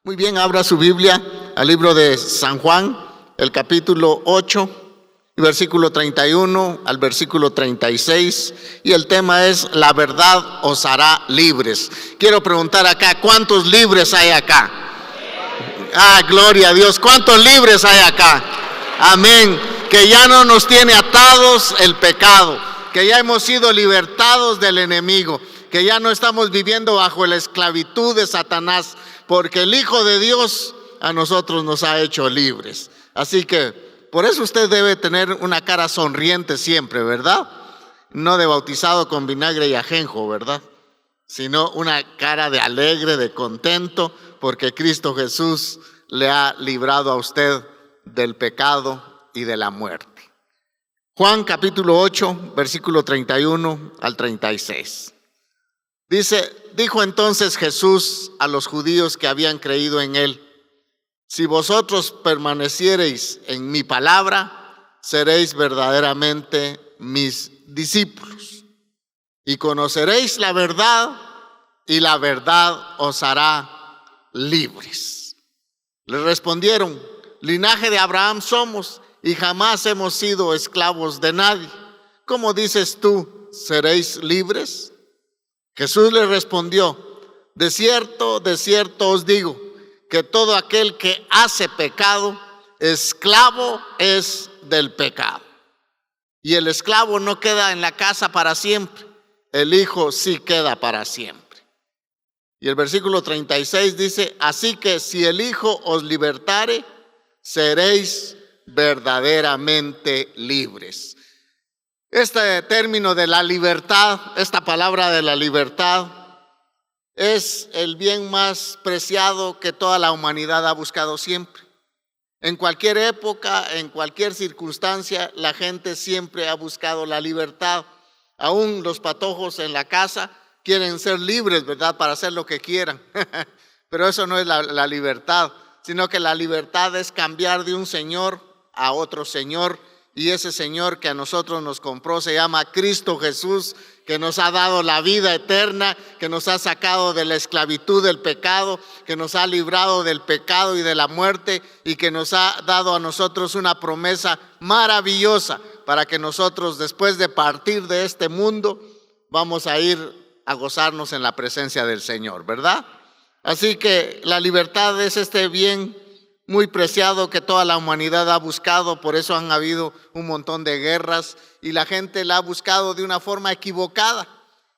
Muy bien, abra su Biblia al libro de San Juan, el capítulo 8, versículo 31 al versículo 36, y el tema es: la verdad os hará libres. Quiero preguntar acá, ¿cuántos libres hay acá? Gloria a Dios. ¿Cuántos libres hay acá? Amén. Que ya no nos tiene atados el pecado, que ya hemos sido libertados del enemigo, que ya no estamos viviendo bajo la esclavitud de Satanás, porque el Hijo de Dios a nosotros nos ha hecho libres. Así que por eso usted debe tener una cara sonriente siempre, ¿verdad? No de bautizado con vinagre y ajenjo, ¿verdad? Sino una cara de alegre, de contento, porque Cristo Jesús le ha librado a usted del pecado y de la muerte. Juan capítulo 8, versículo 31 al 36. Dijo entonces Jesús a los judíos que habían creído en él: si vosotros permaneciereis en mi palabra, seréis verdaderamente mis discípulos, y conoceréis la verdad, y la verdad os hará libres. Le respondieron: linaje de Abraham somos, y jamás hemos sido esclavos de nadie. ¿Cómo dices tú, seréis libres? Jesús le respondió: de cierto os digo, que todo aquel que hace pecado, esclavo es del pecado. Y el esclavo no queda en la casa para siempre, el Hijo sí queda para siempre. Y el versículo 36 dice: así que si el Hijo os libertare, seréis verdaderamente libres. Este término de la libertad, esta palabra de la libertad, es el bien más preciado que toda la humanidad ha buscado siempre. En cualquier época, en cualquier circunstancia, la gente siempre ha buscado la libertad. Aún los patojos en la casa quieren ser libres, ¿verdad?, para hacer lo que quieran. Pero eso no es la libertad, sino que la libertad es cambiar de un señor a otro señor. Y ese Señor que a nosotros nos compró se llama Cristo Jesús, que nos ha dado la vida eterna, que nos ha sacado de la esclavitud del pecado, que nos ha librado del pecado y de la muerte, y que nos ha dado a nosotros una promesa maravillosa para que nosotros, después de partir de este mundo, vamos a ir a gozarnos en la presencia del Señor, ¿verdad? Así que la libertad es este bien muy preciado que toda la humanidad ha buscado. Por eso han habido un montón de guerras y la gente la ha buscado de una forma equivocada,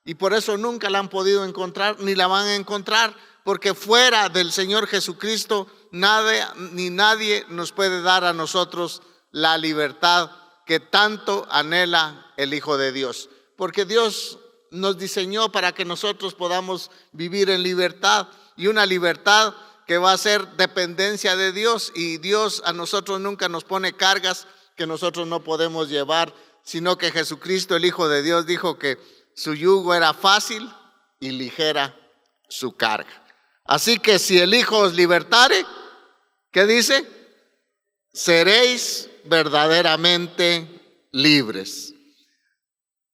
y por eso nunca la han podido encontrar ni la van a encontrar, porque fuera del Señor Jesucristo nadie nos puede dar a nosotros la libertad que tanto anhela el Hijo de Dios, porque Dios nos diseñó para que nosotros podamos vivir en libertad, y una libertad que va a ser dependencia de Dios. Y Dios a nosotros nunca nos pone cargas que nosotros no podemos llevar, sino que Jesucristo, el Hijo de Dios, dijo que su yugo era fácil y ligera su carga. Así que si el Hijo os libertare, ¿qué dice? Seréis verdaderamente libres.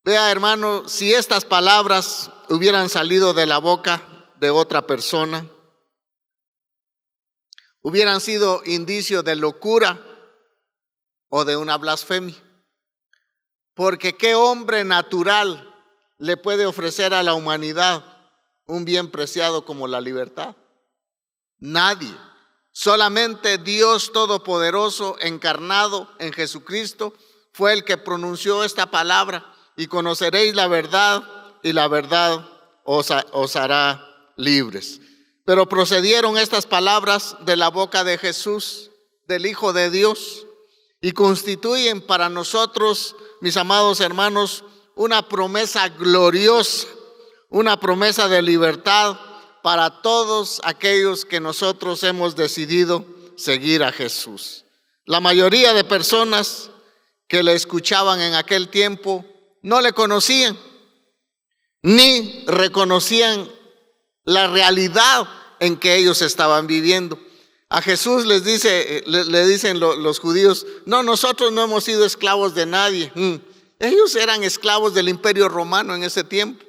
Vea, hermano, si estas palabras hubieran salido de la boca de otra persona, hubieran sido indicio de locura o de una blasfemia. Porque ¿qué hombre natural le puede ofrecer a la humanidad un bien preciado como la libertad? Nadie. Solamente Dios Todopoderoso, encarnado en Jesucristo, fue el que pronunció esta palabra: y conoceréis la verdad, y la verdad os hará libres. Pero procedieron estas palabras de la boca de Jesús, del Hijo de Dios, y constituyen para nosotros, mis amados hermanos, una promesa gloriosa, una promesa de libertad para todos aquellos que nosotros hemos decidido seguir a Jesús. La mayoría de personas que le escuchaban en aquel tiempo no le conocían, ni reconocían la realidad en que ellos estaban viviendo. A Jesús le dicen los judíos: no, nosotros no hemos sido esclavos de nadie. Ellos eran esclavos del Imperio Romano en ese tiempo.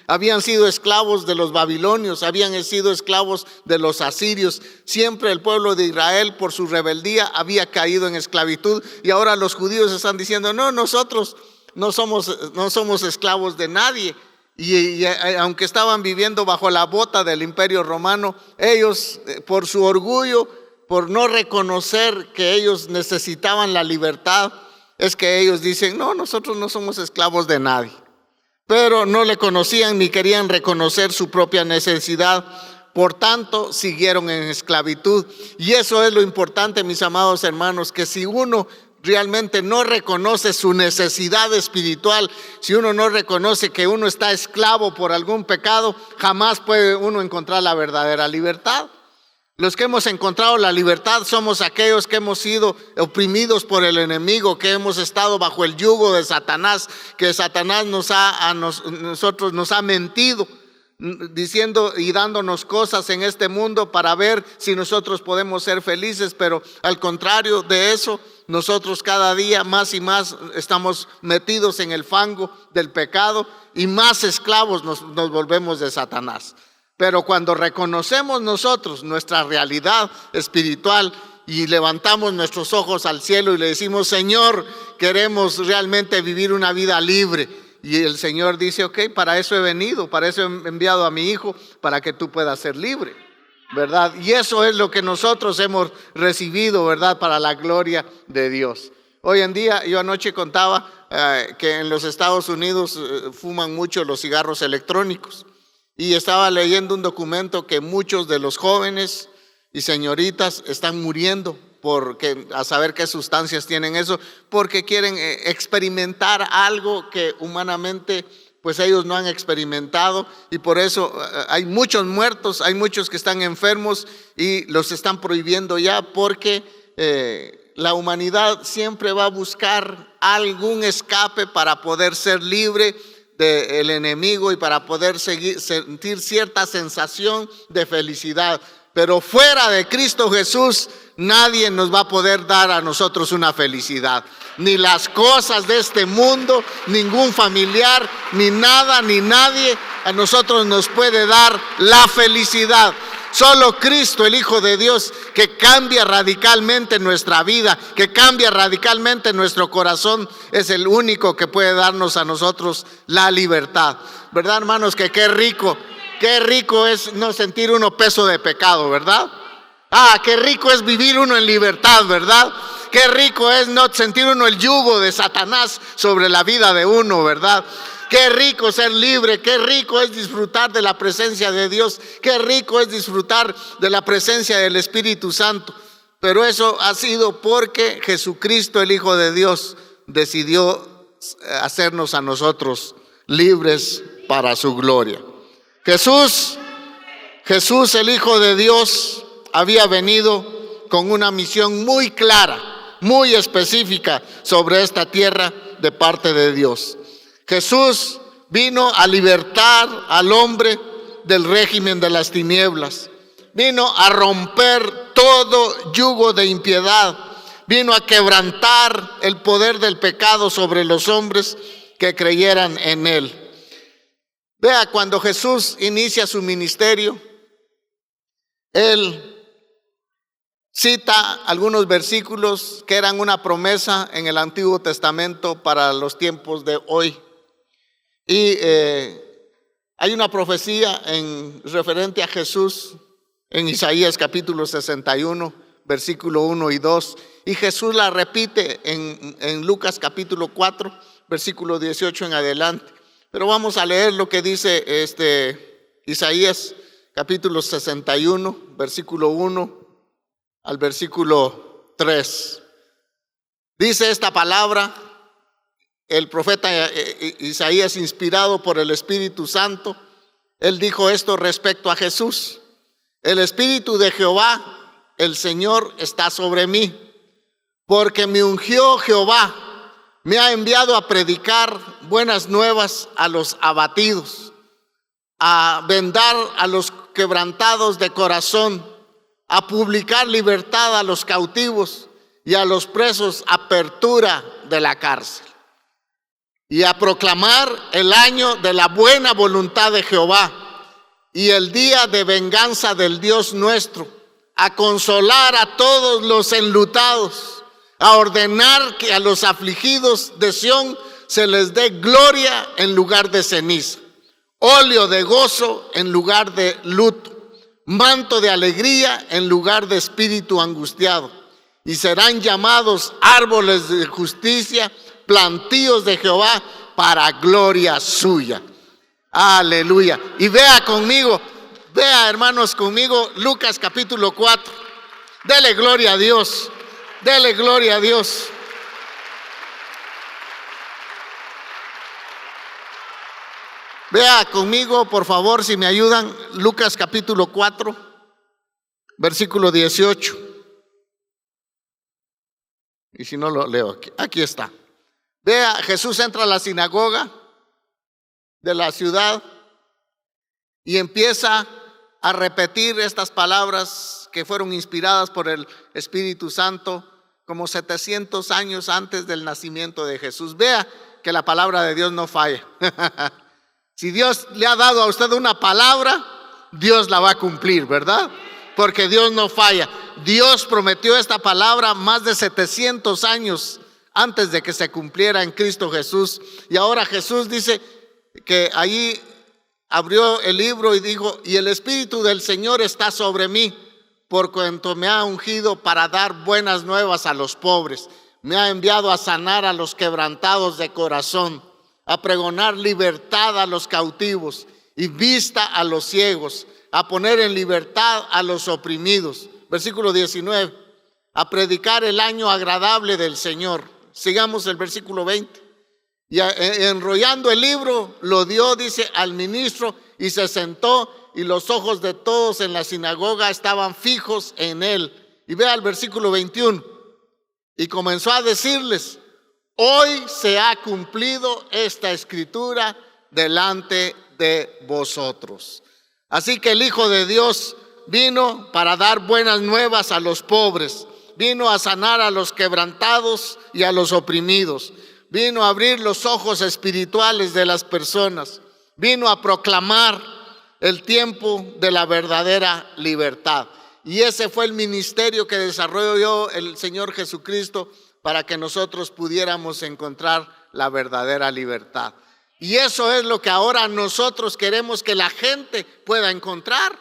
Habían sido esclavos de los babilonios, habían sido esclavos de los asirios. Siempre el pueblo de Israel, por su rebeldía, había caído en esclavitud. Y ahora los judíos están diciendo: no, nosotros no somos esclavos de nadie. Y aunque estaban viviendo bajo la bota del Imperio Romano, ellos, por su orgullo, por no reconocer que ellos necesitaban la libertad, es que ellos dicen: no, nosotros no somos esclavos de nadie. Pero no le conocían ni querían reconocer su propia necesidad. Por tanto, siguieron en esclavitud. Y eso es lo importante, mis amados hermanos, que si uno realmente no reconoce su necesidad espiritual, si uno no reconoce que uno está esclavo por algún pecado, jamás puede uno encontrar la verdadera libertad. Los que hemos encontrado la libertad somos aquellos que hemos sido oprimidos por el enemigo, que hemos estado bajo el yugo de Satanás, que Satanás nos ha mentido, diciendo y dándonos cosas en este mundo para ver si nosotros podemos ser felices, pero al contrario de eso, nosotros cada día más y más estamos metidos en el fango del pecado y más esclavos nos volvemos de Satanás. Pero cuando reconocemos nosotros nuestra realidad espiritual y levantamos nuestros ojos al cielo y le decimos: Señor, queremos realmente vivir una vida libre. Y el Señor dice: ok, para eso he venido, para eso he enviado a mi Hijo, para que tú puedas ser libre, ¿verdad? Y eso es lo que nosotros hemos recibido, ¿verdad? Para la gloria de Dios. Hoy en día, yo anoche contaba que en los Estados Unidos fuman mucho los cigarros electrónicos. Y estaba leyendo un documento que muchos de los jóvenes y señoritas están muriendo porque a saber qué sustancias tienen eso, porque quieren experimentar algo que humanamente pues ellos no han experimentado, y por eso hay muchos muertos, hay muchos que están enfermos y los están prohibiendo ya, porque la humanidad siempre va a buscar algún escape para poder ser libre del enemigo y para poder sentir cierta sensación de felicidad. Pero fuera de Cristo Jesús, nadie nos va a poder dar a nosotros una felicidad. Ni las cosas de este mundo, ningún familiar, ni nada, ni nadie a nosotros nos puede dar la felicidad. Solo Cristo, el Hijo de Dios, que cambia radicalmente nuestra vida, que cambia radicalmente nuestro corazón, es el único que puede darnos a nosotros la libertad. ¿Verdad, hermanos? Que qué rico es no sentir uno peso de pecado, ¿verdad? Qué rico es vivir uno en libertad, ¿verdad? Qué rico es no sentir uno el yugo de Satanás sobre la vida de uno, ¿verdad? Qué rico ser libre, qué rico es disfrutar de la presencia de Dios, qué rico es disfrutar de la presencia del Espíritu Santo. Pero eso ha sido porque Jesucristo, el Hijo de Dios, decidió hacernos a nosotros libres para su gloria. Jesús, el Hijo de Dios, había venido con una misión muy clara, muy específica sobre esta tierra de parte de Dios. Jesús vino a libertar al hombre del régimen de las tinieblas. Vino a romper todo yugo de impiedad. Vino a quebrantar el poder del pecado sobre los hombres que creyeran en él. Vea, cuando Jesús inicia su ministerio, él cita algunos versículos que eran una promesa en el Antiguo Testamento para los tiempos de hoy. Y hay una profecía referente a Jesús en Isaías capítulo 61, versículo 1 y 2. Y Jesús la repite en Lucas capítulo 4, versículo 18 en adelante. Pero vamos a leer lo que dice Isaías capítulo 61, versículo 1 al versículo 3. Dice esta palabra el profeta Isaías, inspirado por el Espíritu Santo. Él dijo esto respecto a Jesús: el Espíritu de Jehová, el Señor, está sobre mí, porque me ungió Jehová, me ha enviado a predicar buenas nuevas a los abatidos, a vendar a los quebrantados de corazón, a publicar libertad a los cautivos y a los presos apertura de la cárcel. y a proclamar el año de la buena voluntad de Jehová y el día de venganza del Dios nuestro, a consolar a todos los enlutados, a ordenar que a los afligidos de Sión se les dé gloria en lugar de ceniza, óleo de gozo en lugar de luto, manto de alegría en lugar de espíritu angustiado, y serán llamados árboles de justicia, plantíos de Jehová para gloria suya. Aleluya. Y vea conmigo, vea hermanos conmigo, Lucas capítulo 4. Dele gloria a Dios, dele gloria a Dios. Vea conmigo, por favor, si me ayudan, Lucas capítulo 4, versículo 18. Y si no lo leo, aquí está. Vea, Jesús entra a la sinagoga de la ciudad y empieza a repetir estas palabras que fueron inspiradas por el Espíritu Santo como 700 años antes del nacimiento de Jesús. Vea que la palabra de Dios no falla. Si Dios le ha dado a usted una palabra, Dios la va a cumplir, ¿verdad? Porque Dios no falla. Dios prometió esta palabra más de 700 años antes de que se cumpliera en Cristo Jesús. Y ahora Jesús dice que allí abrió el libro y dijo: y el Espíritu del Señor está sobre mí, por cuanto me ha ungido para dar buenas nuevas a los pobres. Me ha enviado a sanar a los quebrantados de corazón, a pregonar libertad a los cautivos y vista a los ciegos, a poner en libertad a los oprimidos. Versículo 19, a predicar el año agradable del Señor. Sigamos el versículo 20. Y enrollando el libro, lo dio, dice, al ministro, y se sentó, y los ojos de todos en la sinagoga estaban fijos en él. Y vea el versículo 21. Y comenzó a decirles: hoy se ha cumplido esta escritura delante de vosotros. Así que el Hijo de Dios vino para dar buenas nuevas a los pobres, vino a sanar a los quebrantados y a los oprimidos, vino a abrir los ojos espirituales de las personas, vino a proclamar el tiempo de la verdadera libertad. Y ese fue el ministerio que desarrolló el Señor Jesucristo para que nosotros pudiéramos encontrar la verdadera libertad. Y eso es lo que ahora nosotros queremos que la gente pueda encontrar.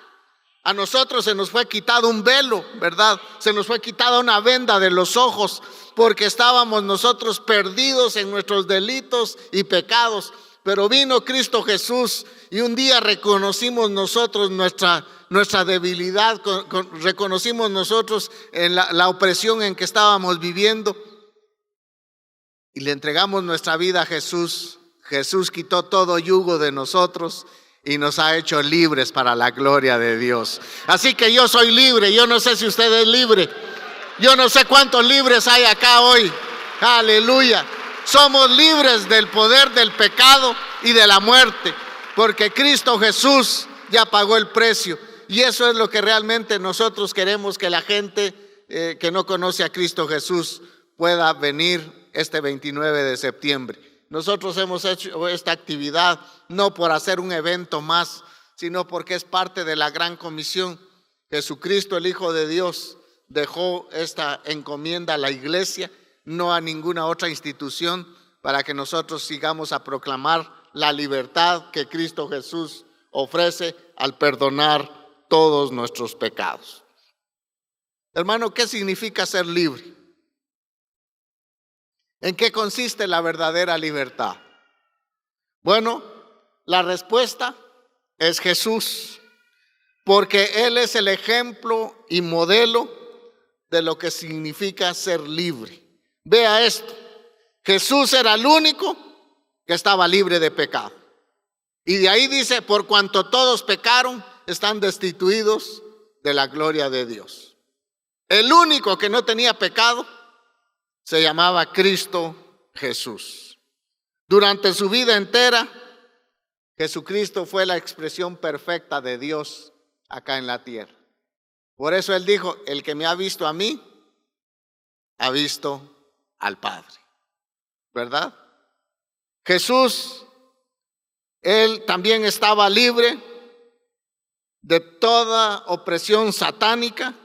A nosotros se nos fue quitado un velo, ¿verdad? Se nos fue quitada una venda de los ojos, porque estábamos nosotros perdidos en nuestros delitos y pecados. Pero vino Cristo Jesús y un día reconocimos nosotros nuestra debilidad, reconocimos nosotros en la opresión en que estábamos viviendo y le entregamos nuestra vida a Jesús. Jesús quitó todo yugo de nosotros y nos ha hecho libres para la gloria de Dios. Así que yo soy libre. Yo no sé si usted es libre. Yo no sé cuántos libres hay acá hoy. Aleluya. Somos libres del poder del pecado y de la muerte, porque Cristo Jesús ya pagó el precio. Y eso es lo que realmente nosotros queremos, que la gente que no conoce a Cristo Jesús pueda venir este 29 de septiembre. Nosotros hemos hecho esta actividad no por hacer un evento más, sino porque es parte de la gran comisión. Jesucristo, el Hijo de Dios, dejó esta encomienda a la iglesia, no a ninguna otra institución, para que nosotros sigamos a proclamar la libertad que Cristo Jesús ofrece al perdonar todos nuestros pecados. Hermano, ¿qué significa ser libre? ¿En qué consiste la verdadera libertad? Bueno, la respuesta es Jesús, porque Él es el ejemplo y modelo de lo que significa ser libre. Vea esto, Jesús era el único que estaba libre de pecado. Y de ahí dice: por cuanto todos pecaron, están destituidos de la gloria de Dios. El único que no tenía pecado se llamaba Cristo Jesús. Durante su vida entera, Jesucristo fue la expresión perfecta de Dios acá en la tierra. Por eso Él dijo: el que me ha visto a mí, ha visto al Padre. ¿Verdad? Jesús, él también estaba libre de toda opresión satánica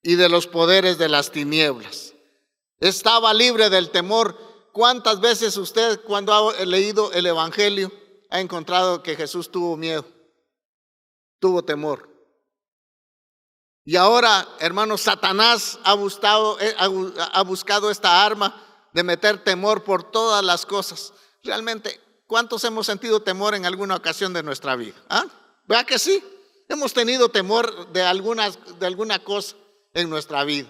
y de los poderes de las tinieblas. Estaba libre del temor. ¿Cuántas veces usted, cuando ha leído el Evangelio, ha encontrado que Jesús tuvo miedo, tuvo temor? Y ahora, hermanos, Satanás ha buscado esta arma de meter temor por todas las cosas. Realmente, ¿cuántos hemos sentido temor en alguna ocasión de nuestra vida? ¿Ah? ¿Verdad que sí? Hemos tenido temor de alguna cosa en nuestra vida.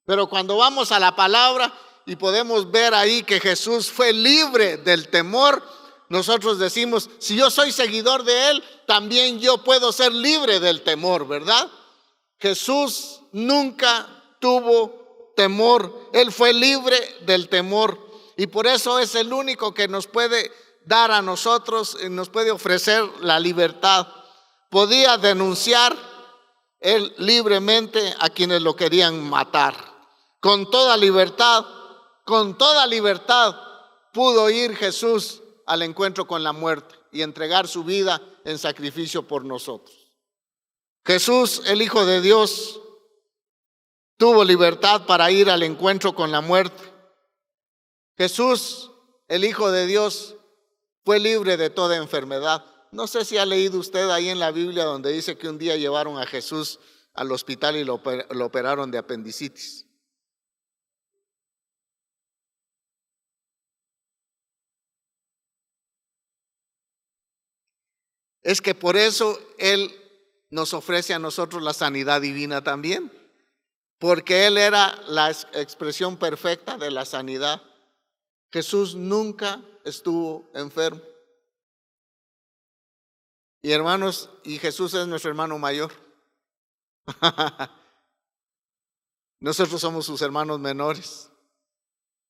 Pero cuando vamos a la palabra y podemos ver ahí que Jesús fue libre del temor, nosotros decimos, si yo soy seguidor de Él, también yo puedo ser libre del temor, ¿verdad? Jesús nunca tuvo temor. Él fue libre del temor. Y por eso es el único que nos puede dar a nosotros, nos puede ofrecer la libertad. Podía denunciar él libremente a quienes lo querían matar. Con toda libertad pudo ir Jesús al encuentro con la muerte y entregar su vida en sacrificio por nosotros. Jesús, el Hijo de Dios, tuvo libertad para ir al encuentro con la muerte. Jesús, el Hijo de Dios, fue libre de toda enfermedad. No sé si ha leído usted ahí en la Biblia donde dice que un día llevaron a Jesús al hospital y lo operaron de apendicitis. Es que por eso Él nos ofrece a nosotros la sanidad divina también, porque Él era la expresión perfecta de la sanidad. Jesús nunca estuvo enfermo. Y hermanos, y Jesús es nuestro hermano mayor. Nosotros somos sus hermanos menores.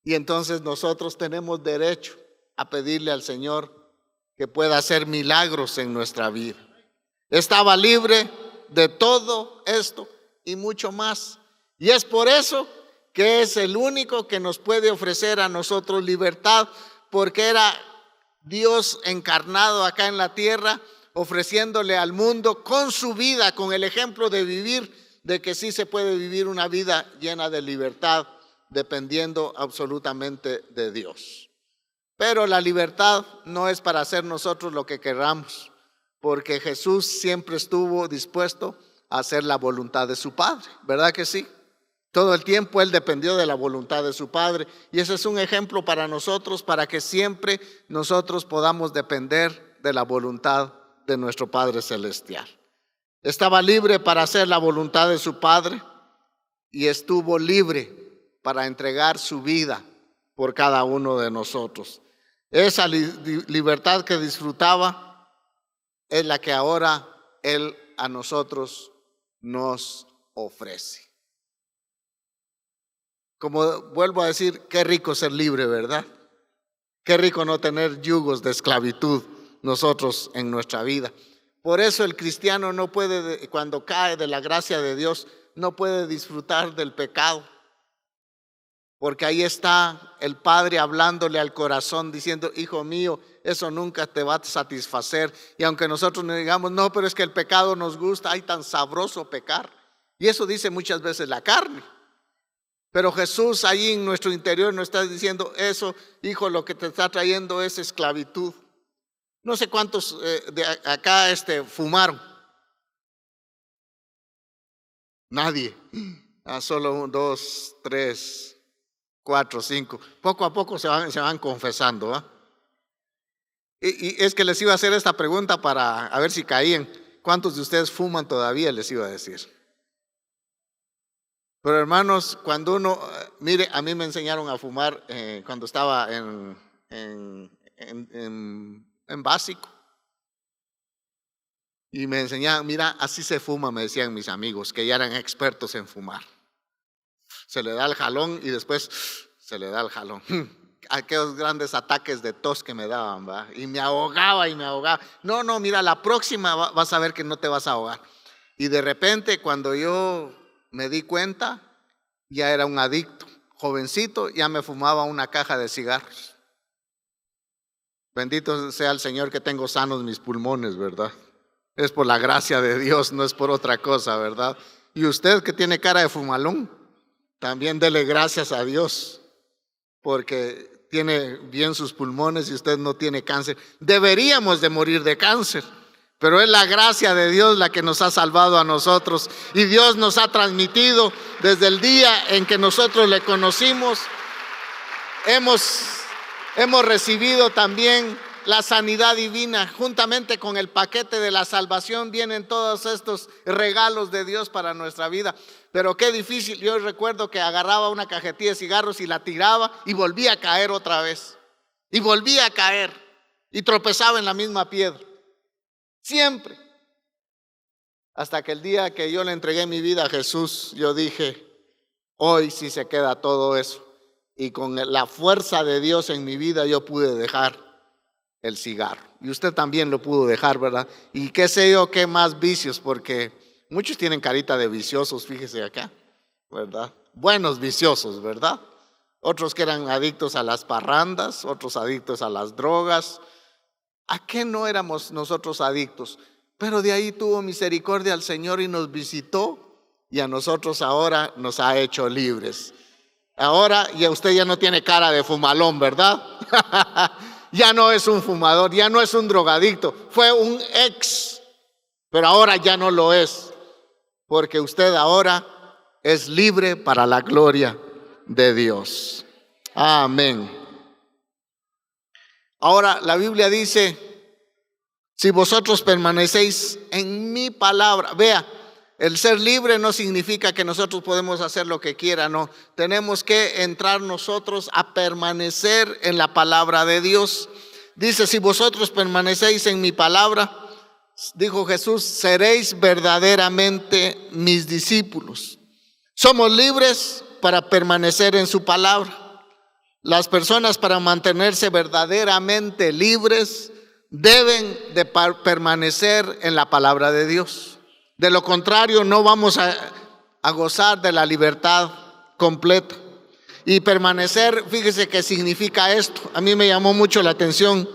Y entonces nosotros tenemos derecho a pedirle al Señor que pueda hacer milagros en nuestra vida. Estaba libre de todo esto y mucho más. Y es por eso que es el único que nos puede ofrecer a nosotros libertad, porque era Dios encarnado acá en la tierra, ofreciéndole al mundo con su vida, con el ejemplo de vivir, de que sí se puede vivir una vida llena de libertad, dependiendo absolutamente de Dios. Pero la libertad no es para hacer nosotros lo que queramos, porque Jesús siempre estuvo dispuesto a hacer la voluntad de su Padre, ¿verdad que sí? Todo el tiempo Él dependió de la voluntad de su Padre, y ese es un ejemplo para nosotros, para que siempre nosotros podamos depender de la voluntad de nuestro Padre Celestial. Estaba libre para hacer la voluntad de su Padre y estuvo libre para entregar su vida por cada uno de nosotros. Esa libertad que disfrutaba es la que ahora Él a nosotros nos ofrece. Como vuelvo a decir, qué rico ser libre, ¿verdad? Qué rico no tener yugos de esclavitud nosotros en nuestra vida. Por eso el cristiano no puede, cuando cae de la gracia de Dios, no puede disfrutar del pecado. Porque ahí está el Padre hablándole al corazón, diciendo, hijo mío, eso nunca te va a satisfacer. Y aunque nosotros no digamos, no, pero es que el pecado nos gusta, ay, tan sabroso pecar. Y eso dice muchas veces la carne. Pero Jesús ahí en nuestro interior nos está diciendo, eso, hijo, lo que te está trayendo es esclavitud. No sé cuántos de acá fumaron. Nadie. Solo 1, 2, 3, 4, 5. Poco a poco se van confesando. ¿Ah? Y es que les iba a hacer esta pregunta para a ver si caían. ¿Cuántos de ustedes fuman todavía? Les iba a decir. Pero hermanos, cuando uno, mire, a mí me enseñaron a fumar cuando estaba en básico. Y me enseñaban, mira, así se fuma, me decían mis amigos, que ya eran expertos en fumar. Se le da el jalón y después se le da el jalón. Aquellos grandes ataques de tos que me daban, ¿va? Y me ahogaba y me ahogaba. No, mira, la próxima vas a ver que no te vas a ahogar. Y de repente, cuando yo me di cuenta, ya era un adicto. Jovencito, ya me fumaba una caja de cigarros. Bendito sea el Señor que tengo sanos mis pulmones, ¿verdad? Es por la gracia de Dios, no es por otra cosa, ¿verdad? Y usted que tiene cara de fumalón, también dele gracias a Dios, porque tiene bien sus pulmones y usted no tiene cáncer. Deberíamos de morir de cáncer, pero es la gracia de Dios la que nos ha salvado a nosotros. Y Dios nos ha transmitido desde el día en que nosotros le conocimos. Hemos recibido también la sanidad divina. Juntamente con el paquete de la salvación vienen todos estos regalos de Dios para nuestra vida. Pero qué difícil. Yo recuerdo que agarraba una cajetilla de cigarros y la tiraba y volvía a caer otra vez. Y volvía a caer y tropezaba en la misma piedra. Siempre. Hasta que el día que yo le entregué mi vida a Jesús, yo dije, hoy sí se queda todo eso. Y con la fuerza de Dios en mi vida yo pude dejar el cigarro. Y usted también lo pudo dejar, ¿verdad? Y qué sé yo, qué más vicios, porque muchos tienen carita de viciosos, fíjese acá, ¿verdad? Buenos viciosos, ¿verdad? Otros que eran adictos a las parrandas, otros adictos a las drogas. ¿A qué no éramos nosotros adictos? Pero de ahí tuvo misericordia el Señor y nos visitó, y a nosotros ahora nos ha hecho libres. Ahora ya usted ya no tiene cara de fumalón, ¿verdad? Ya no es un fumador, ya no es un drogadicto. Fue un ex, pero ahora ya no lo es, porque usted ahora es libre para la gloria de Dios. Amén. Ahora la Biblia dice, si vosotros permanecéis en mi palabra. Vea, el ser libre no significa que nosotros podemos hacer lo que quiera, no. Tenemos que entrar nosotros a permanecer en la palabra de Dios. Dice, si vosotros permanecéis en mi palabra, dijo Jesús, seréis verdaderamente mis discípulos. Somos libres para permanecer en su palabra. Las personas, para mantenerse verdaderamente libres, deben de permanecer en la palabra de Dios. De lo contrario, no vamos a gozar de la libertad completa. Y permanecer, fíjese qué significa esto. A mí me llamó mucho la atención.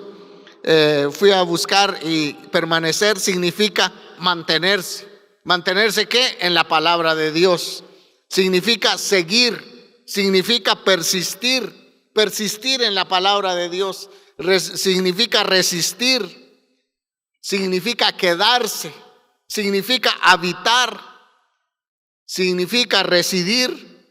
Fui a buscar, y permanecer significa mantenerse. ¿Mantenerse qué? En la palabra de Dios. Significa seguir, significa persistir. Persistir en la palabra de Dios. Significa resistir. Significa quedarse. Significa habitar, significa residir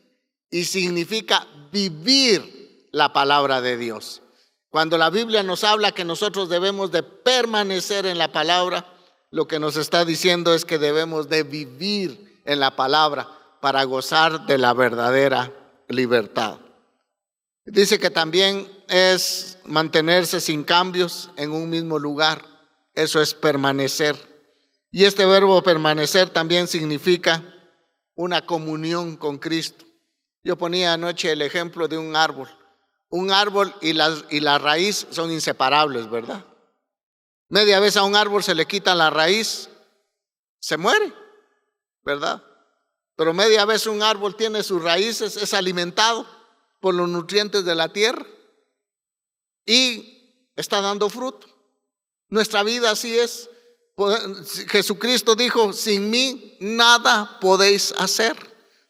y significa vivir la palabra de Dios. Cuando la Biblia nos habla que nosotros debemos de permanecer en la palabra, lo que nos está diciendo es que debemos de vivir en la palabra para gozar de la verdadera libertad. Dice que también es mantenerse sin cambios en un mismo lugar. Eso es permanecer. Y este verbo permanecer también significa una comunión con Cristo. Yo ponía anoche el ejemplo de un árbol. Un árbol y la raíz son inseparables, ¿verdad? Media vez a un árbol se le quita la raíz, se muere, ¿verdad? Pero media vez un árbol tiene sus raíces, es alimentado por los nutrientes de la tierra y está dando fruto. Nuestra vida así es. Jesucristo dijo, sin mí nada podéis hacer.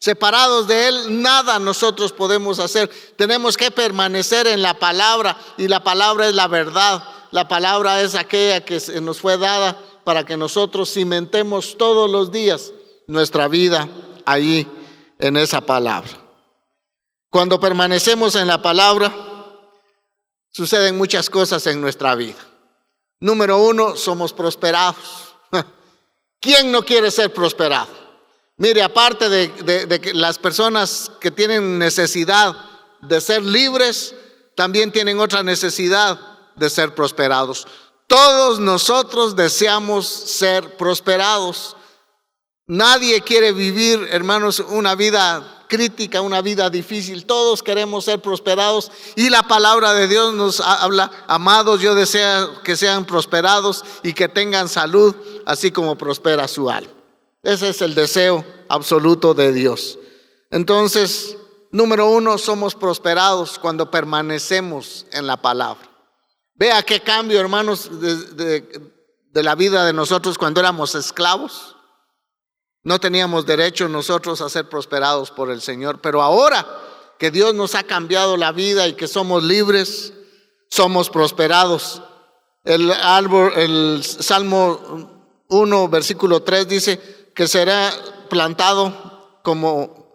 Separados de Él, nada nosotros podemos hacer. Tenemos que permanecer en la palabra, y la palabra es la verdad. La palabra es aquella que nos fue dada para que nosotros cimentemos todos los días nuestra vida allí en esa palabra. Cuando permanecemos en la palabra, suceden muchas cosas en nuestra vida. Número uno, somos prosperados. ¿Quién no quiere ser prosperado? Mire, aparte de que las personas que tienen necesidad de ser libres, también tienen otra necesidad de ser prosperados. Todos nosotros deseamos ser prosperados. Nadie quiere vivir, hermanos, una vida crítica, una vida difícil. Todos queremos ser prosperados, y la palabra de Dios nos habla, amados, yo deseo que sean prosperados y que tengan salud, así como prospera su alma. Ese es el deseo absoluto de Dios. Entonces, número uno, somos prosperados cuando permanecemos en la palabra. Vea qué cambio, hermanos, de la vida de nosotros cuando éramos esclavos. No teníamos derecho nosotros a ser prosperados por el Señor, pero ahora que Dios nos ha cambiado la vida y que somos libres, somos prosperados. El Salmo 1, versículo 3 dice que será plantado como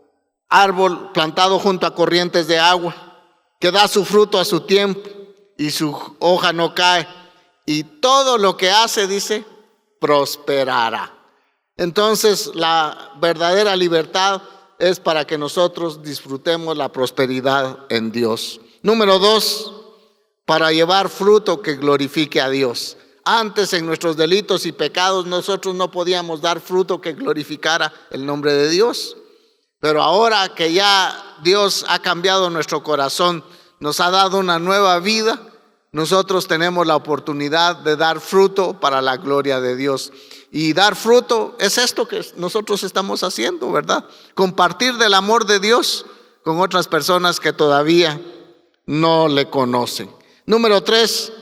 árbol plantado junto a corrientes de agua, que da su fruto a su tiempo y su hoja no cae, y todo lo que hace, dice, prosperará. Entonces, la verdadera libertad es para que nosotros disfrutemos la prosperidad en Dios. Número 2, para llevar fruto que glorifique a Dios. Antes, en nuestros delitos y pecados, nosotros no podíamos dar fruto que glorificara el nombre de Dios. Pero ahora que ya Dios ha cambiado nuestro corazón, nos ha dado una nueva vida, nosotros tenemos la oportunidad de dar fruto para la gloria de Dios. Y dar fruto es esto que nosotros estamos haciendo, ¿verdad? Compartir del amor de Dios con otras personas que todavía no le conocen. Número 3,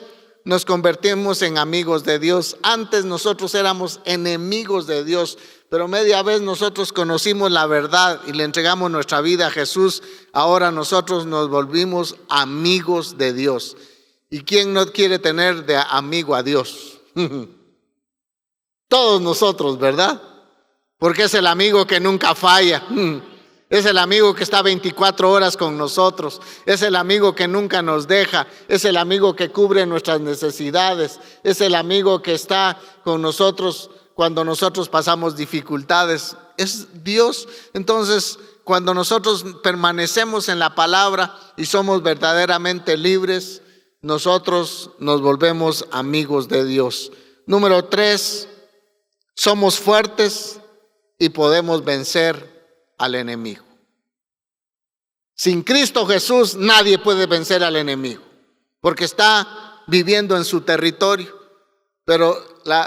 nos convertimos en amigos de Dios. Antes nosotros éramos enemigos de Dios, pero media vez nosotros conocimos la verdad y le entregamos nuestra vida a Jesús. Ahora nosotros nos volvimos amigos de Dios. ¿Y quién no quiere tener de amigo a Dios? Todos nosotros, ¿verdad? Porque es el amigo que nunca falla. Es el amigo que está 24 horas con nosotros. Es el amigo que nunca nos deja. Es el amigo que cubre nuestras necesidades. Es el amigo que está con nosotros cuando nosotros pasamos dificultades. Es Dios. Entonces, cuando nosotros permanecemos en la palabra y somos verdaderamente libres, nosotros nos volvemos amigos de Dios. Número 3, somos fuertes y podemos vencer al enemigo. Sin Cristo Jesús nadie puede vencer al enemigo, porque está viviendo en su territorio. Pero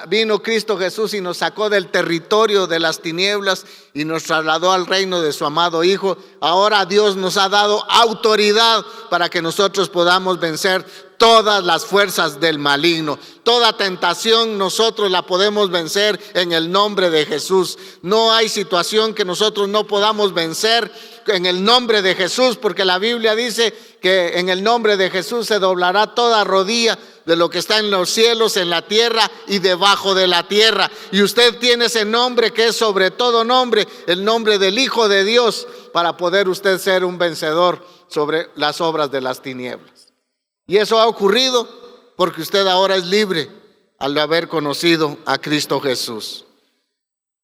vino Cristo Jesús y nos sacó del territorio de las tinieblas y nos trasladó al reino de su amado Hijo. Ahora Dios nos ha dado autoridad para que nosotros podamos vencer todas las fuerzas del maligno. Toda tentación nosotros la podemos vencer en el nombre de Jesús. No hay situación que nosotros no podamos vencer en el nombre de Jesús, porque la Biblia dice que en el nombre de Jesús se doblará toda rodilla de lo que está en los cielos, en la tierra y debajo de la tierra. Y usted tiene ese nombre que es sobre todo nombre, el nombre del Hijo de Dios, para poder usted ser un vencedor sobre las obras de las tinieblas. Y eso ha ocurrido porque usted ahora es libre al haber conocido a Cristo Jesús.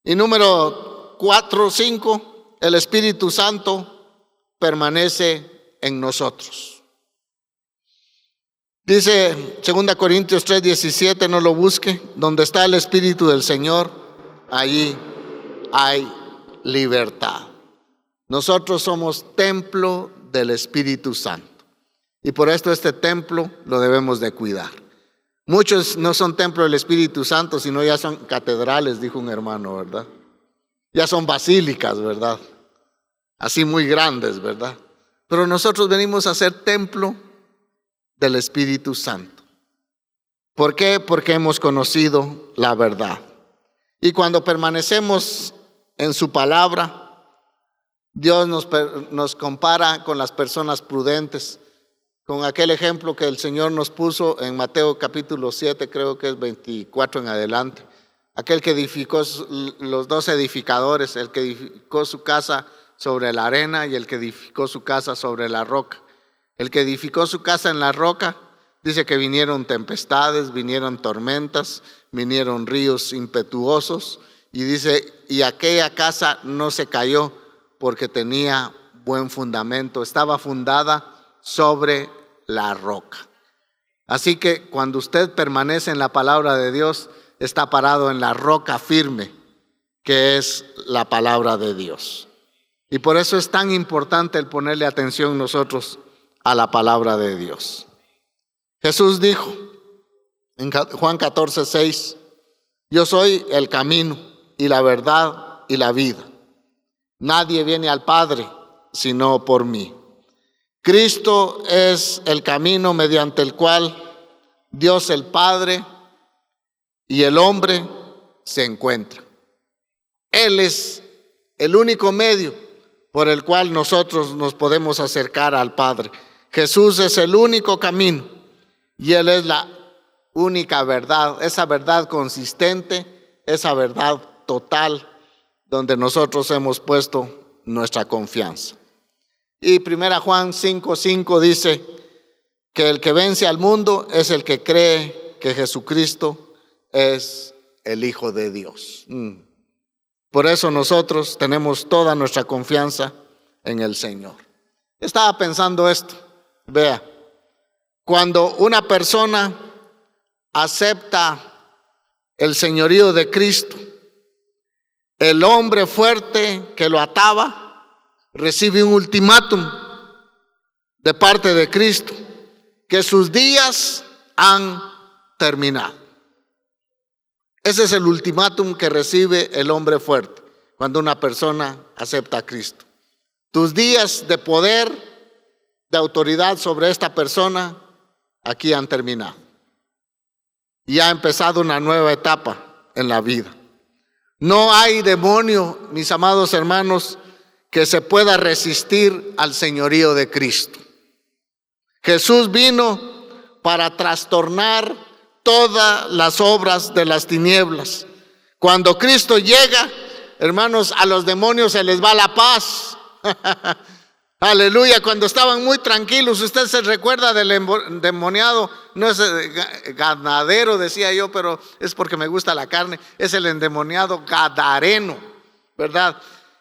Y número 4, 5, el Espíritu Santo permanece en nosotros. Dice 2 Corintios 3:17, no lo busque, donde está el Espíritu del Señor, allí hay libertad. Nosotros somos templo del Espíritu Santo. Y por esto este templo lo debemos de cuidar. Muchos no son templo del Espíritu Santo, sino ya son catedrales, dijo un hermano, ¿verdad? Ya son basílicas, ¿verdad? Así muy grandes, ¿verdad? Pero nosotros venimos a ser templo del Espíritu Santo. ¿Por qué? Porque hemos conocido la verdad. Y cuando permanecemos en su palabra, Dios nos compara con las personas prudentes, con aquel ejemplo que el Señor nos puso en Mateo capítulo 7, creo que es 24 en adelante. Aquel que edificó, los 2 edificadores, el que edificó su casa sobre la arena y el que edificó su casa sobre la roca. El que edificó su casa en la roca, dice que vinieron tempestades, vinieron tormentas, vinieron ríos impetuosos, y dice, y aquella casa no se cayó porque tenía buen fundamento, estaba fundada sobre la roca. Así que cuando usted permanece en la palabra de Dios, está parado en la roca firme, que es la palabra de Dios. Y por eso es tan importante el ponerle atención nosotros a la palabra de Dios. Jesús dijo en Juan 14:6, yo soy el camino y la verdad y la vida. Nadie viene al Padre sino por mí. Cristo es el camino mediante el cual Dios el Padre y el hombre se encuentran. Él es el único medio por el cual nosotros nos podemos acercar al Padre. Jesús es el único camino y Él es la única verdad, esa verdad consistente, esa verdad total donde nosotros hemos puesto nuestra confianza. Y 1 Juan 5:5 dice que el que vence al mundo es el que cree que Jesucristo es el Hijo de Dios. Por eso nosotros tenemos toda nuestra confianza en el Señor. Estaba pensando esto, vea, cuando una persona acepta el señorío de Cristo, el hombre fuerte que lo ataba recibe un ultimátum de parte de Cristo, que sus días han terminado. Ese es el ultimátum que recibe el hombre fuerte cuando una persona acepta a Cristo. Tus días de poder, de autoridad sobre esta persona, aquí han terminado. Y ha empezado una nueva etapa en la vida. No hay demonio, mis amados hermanos, que se pueda resistir al señorío de Cristo. Jesús vino para trastornar todas las obras de las tinieblas. Cuando Cristo llega, hermanos, a los demonios se les va la paz. Aleluya, cuando estaban muy tranquilos, usted se recuerda del endemoniado, no es ganadero, decía yo, pero es porque me gusta la carne, es el endemoniado gadareno, ¿verdad?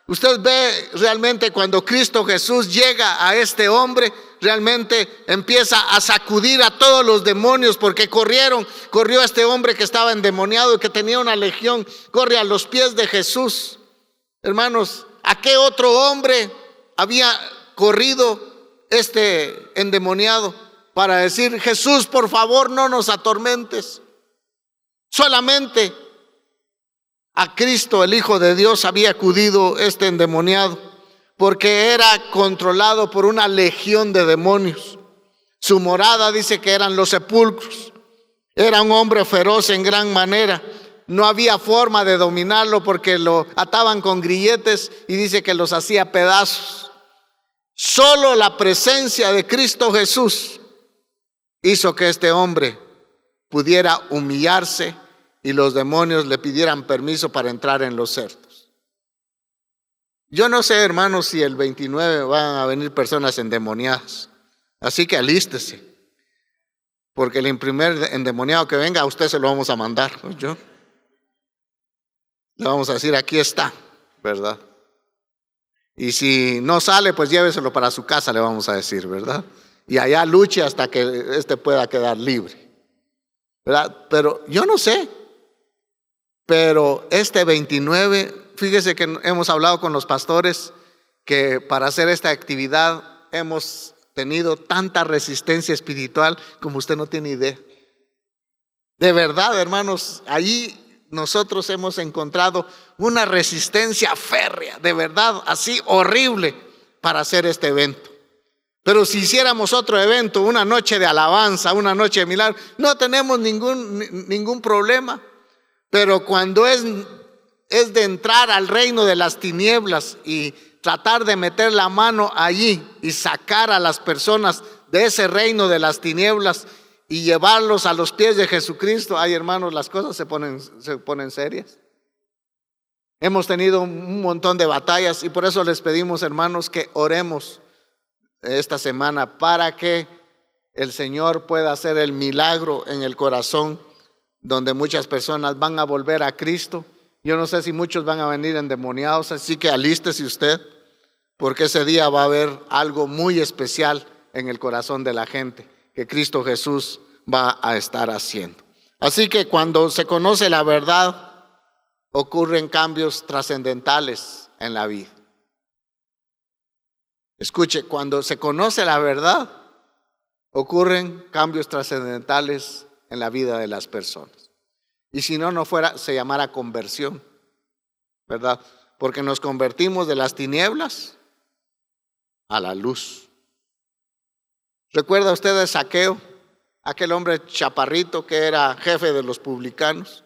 Usted ve realmente cuando Cristo Jesús llega a este hombre, realmente empieza a sacudir a todos los demonios porque corrió este hombre que estaba endemoniado y que tenía una legión, corre a los pies de Jesús. Hermanos, ¿a qué otro hombre había corrido este endemoniado para decir: Jesús, por favor, no nos atormentes? Solamente a Cristo, el Hijo de Dios, había acudido este endemoniado, porque era controlado por una legión de demonios. Su morada dice que eran los sepulcros. Era un hombre feroz en gran manera. No había forma de dominarlo porque lo ataban con grilletes y dice que los hacía pedazos. Solo la presencia de Cristo Jesús hizo que este hombre pudiera humillarse y los demonios le pidieran permiso para entrar en los cerdos. Yo no sé, hermanos, si el 29 van a venir personas endemoniadas. Así que alístese, porque el primer endemoniado que venga, a usted se lo vamos a mandar. ¿Yo? Le vamos a decir: aquí está, ¿verdad? Y si no sale, pues lléveselo para su casa, le vamos a decir, ¿verdad? Y allá luche hasta que este pueda quedar libre, ¿verdad? Pero yo no sé. Pero este 29, fíjese que hemos hablado con los pastores que para hacer esta actividad hemos tenido tanta resistencia espiritual como usted no tiene idea. De verdad, hermanos, allí nosotros hemos encontrado una resistencia férrea, de verdad, así horrible para hacer este evento. Pero si hiciéramos otro evento, una noche de alabanza, una noche de milagro, no tenemos ningún problema. Pero cuando es de entrar al reino de las tinieblas y tratar de meter la mano allí y sacar a las personas de ese reino de las tinieblas y llevarlos a los pies de Jesucristo, ay, hermanos, las cosas se ponen serias. Hemos tenido un montón de batallas y por eso les pedimos, hermanos, que oremos esta semana para que el Señor pueda hacer el milagro en el corazón, donde muchas personas van a volver a Cristo. Yo no sé si muchos van a venir endemoniados, así que alístese usted, porque ese día va a haber algo muy especial en el corazón de la gente que Cristo Jesús va a estar haciendo. Así que cuando se conoce la verdad, ocurren cambios trascendentales en la vida. Escuche, cuando se conoce la verdad, ocurren cambios trascendentales en la vida de las personas. Y si no fuera, se llamara conversión, ¿verdad? Porque nos convertimos de las tinieblas a la luz. ¿Recuerda usted a Zaqueo? aquel hombre chaparrito que era jefe de los publicanos,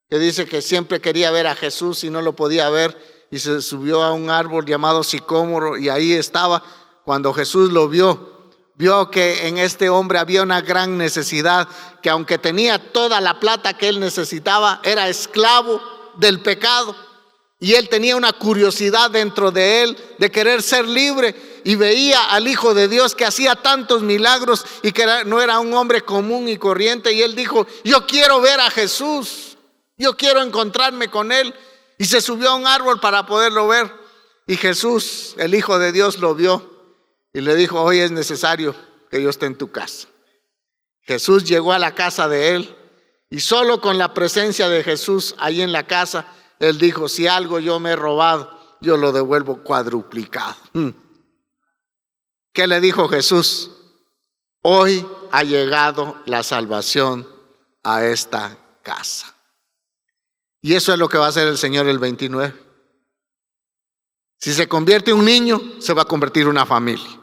que dice que siempre quería ver a Jesús y no lo podía ver, y se subió a un árbol llamado sicómoro, y ahí estaba. Cuando Jesús lo vio que en este hombre había una gran necesidad, que aunque tenía toda la plata que él necesitaba, era esclavo del pecado, y él tenía una curiosidad dentro de él de querer ser libre, y veía al Hijo de Dios que hacía tantos milagros y que no era un hombre común y corriente, y él dijo: yo quiero ver a Jesús, yo quiero encontrarme con él. Y se subió a un árbol para poderlo ver, y Jesús, el Hijo de Dios, lo vio y le dijo: hoy es necesario que yo esté en tu casa. Jesús llegó a la casa de él, y solo con la presencia de Jesús ahí en la casa, él dijo: si algo yo me he robado, yo lo devuelvo cuadruplicado. ¿Qué le dijo Jesús? Hoy ha llegado la salvación a esta casa. Y eso es lo que va a hacer el Señor el 29. Si se convierte un niño, se va a convertir una familia.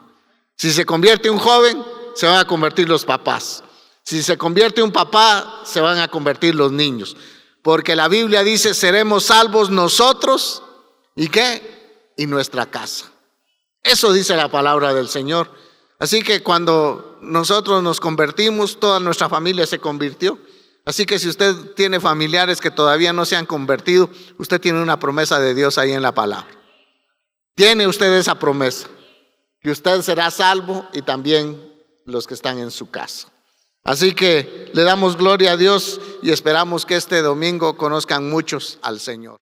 Si se convierte un joven, se van a convertir los papás. Si se convierte un papá, se van a convertir los niños. Porque la Biblia dice: seremos salvos nosotros, ¿y qué? Y nuestra casa. Eso dice la palabra del Señor. Así que cuando nosotros nos convertimos, toda nuestra familia se convirtió. Así que si usted tiene familiares que todavía no se han convertido, usted tiene una promesa de Dios ahí en la palabra. Tiene usted esa promesa, que usted será salvo y también los que están en su casa. Así que le damos gloria a Dios y esperamos que este domingo conozcan muchos al Señor.